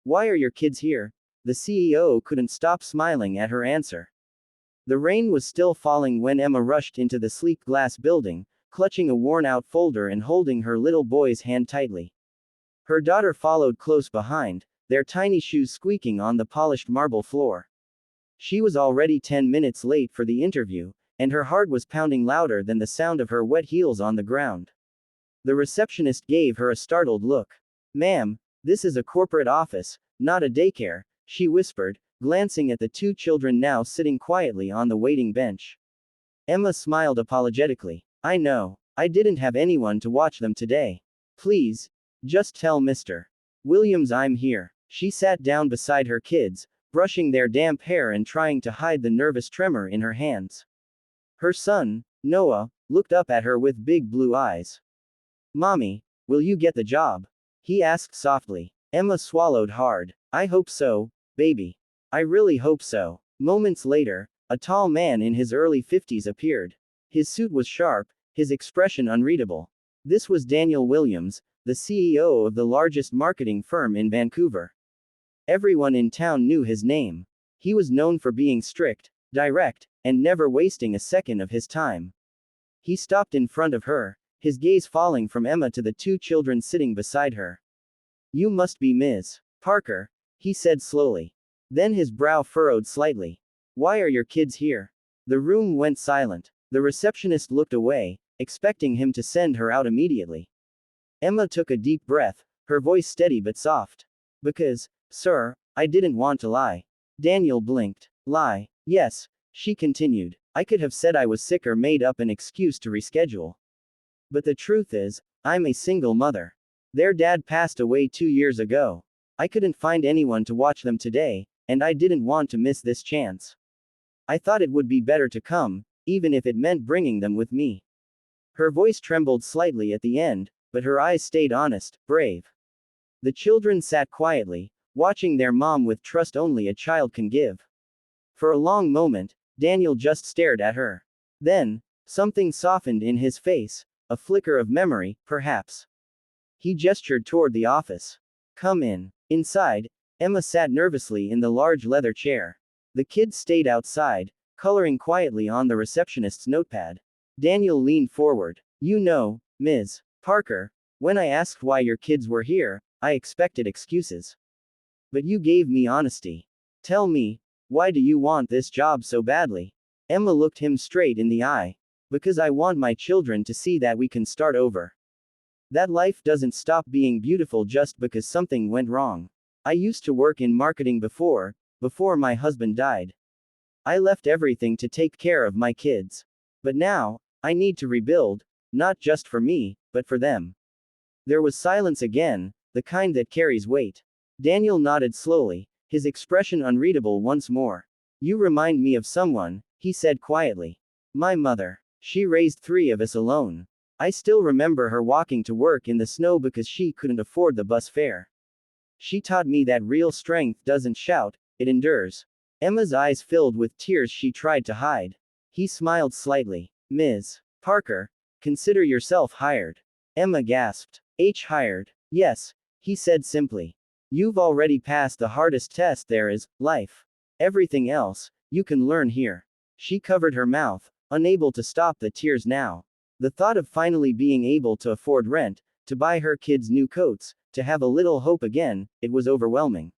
Why are your kids here? The CEO couldn't stop smiling at her answer. The rain was still falling when Emma rushed into the sleek glass building, clutching a worn-out folder and holding her little boy's hand tightly. Her daughter followed close behind, their tiny shoes squeaking on the polished marble floor. She was already 10 minutes late for the interview, and her heart was pounding louder than the sound of her wet heels on the ground. The receptionist gave her a startled look. "Ma'am, this is a corporate office, not a daycare," she whispered, glancing at the two children now sitting quietly on the waiting bench. Emma smiled apologetically. "I know. I didn't have anyone to watch them today. Please, just tell Mr. Williams I'm here." She sat down beside her kids, brushing their damp hair and trying to hide the nervous tremor in her hands. Her son, Noah, looked up at her with big blue eyes. "Mommy, will you get the job?" he asked softly. Emma swallowed hard. "I hope so, baby. I really hope so." Moments later, a tall man in his early 50s appeared. His suit was sharp, his expression unreadable. This was Daniel Williams, the CEO of the largest marketing firm in Vancouver. Everyone in town knew his name. He was known for being strict, direct, and never wasting a second of his time. He stopped in front of her, his gaze falling from Emma to the two children sitting beside her. "You must be Ms. Parker," he said slowly. Then his brow furrowed slightly. "Why are your kids here?" The room went silent. The receptionist looked away, expecting him to send her out immediately. Emma took a deep breath, her voice steady but soft. "Because, sir, I didn't want to lie." Daniel blinked. "Lie? Yes," she continued. "I could have said I was sick or made up an excuse to reschedule. But the truth is, I'm a single mother. Their dad passed away 2 years ago. I couldn't find anyone to watch them today, and I didn't want to miss this chance. I thought it would be better to come, even if it meant bringing them with me." Her voice trembled slightly at the end, but her eyes stayed honest, brave. The children sat quietly, watching their mom with trust only a child can give. For a long moment, Daniel just stared at her. Then, something softened in his face, a flicker of memory, perhaps. He gestured toward the office. "Come in." Inside, Emma sat nervously in the large leather chair. The kids stayed outside, coloring quietly on the receptionist's notepad. Daniel leaned forward. "You know, Ms. Parker, when I asked why your kids were here, I expected excuses. But you gave me honesty. Tell me, why do you want this job so badly?" Emma looked him straight in the eye. "Because I want my children to see that we can start over. That life doesn't stop being beautiful just because something went wrong. I used to work in marketing before my husband died. I left everything to take care of my kids. But now, I need to rebuild, not just for me, but for them." There was silence again, the kind that carries weight. Daniel nodded slowly, his expression unreadable once more. "You remind me of someone," he said quietly. "My mother. She raised 3 of us alone. I still remember her walking to work in the snow because she couldn't afford the bus fare. She taught me that real strength doesn't shout, it endures." Emma's eyes filled with tears she tried to hide. He smiled slightly. "Ms. Parker, consider yourself hired." Emma gasped. Hired? Yes," he said simply. "You've already passed the hardest test there is, life. Everything else, you can learn here." She covered her mouth, unable to stop the tears now. The thought of finally being able to afford rent, to buy her kids new coats, to have a little hope again, it was overwhelming.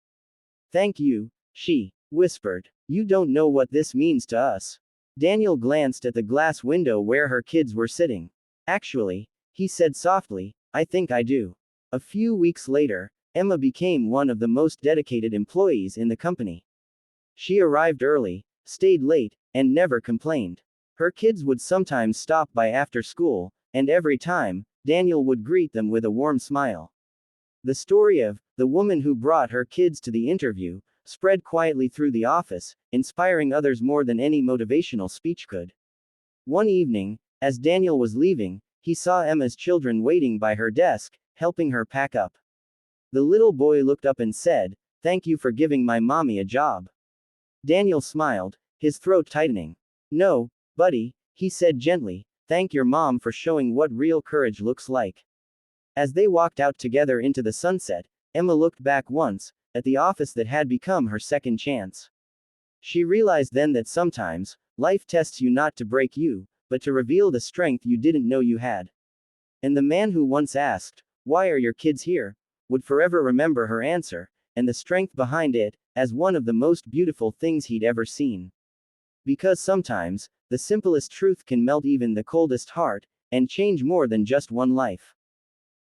"Thank you," she whispered. "You don't know what this means to us." Daniel glanced at the glass window where her kids were sitting. "Actually," he said softly, "I think I do." A few weeks later, Emma became one of the most dedicated employees in the company. She arrived early, stayed late, and never complained. Her kids would sometimes stop by after school, and every time, Daniel would greet them with a warm smile. The story of the woman who brought her kids to the interview spread quietly through the office, inspiring others more than any motivational speech could. One evening, as Daniel was leaving, he saw Emma's children waiting by her desk, helping her pack up. The little boy looked up and said, "Thank you for giving my mommy a job." Daniel smiled, his throat tightening. "No, buddy," he said gently, "thank your mom for showing what real courage looks like." As they walked out together into the sunset, Emma looked back once, at the office that had become her second chance. She realized then that sometimes, life tests you not to break you, but to reveal the strength you didn't know you had. And the man who once asked, "Why are your kids here?" would forever remember her answer, and the strength behind it, as one of the most beautiful things he'd ever seen. Because sometimes, the simplest truth can melt even the coldest heart, and change more than just one life.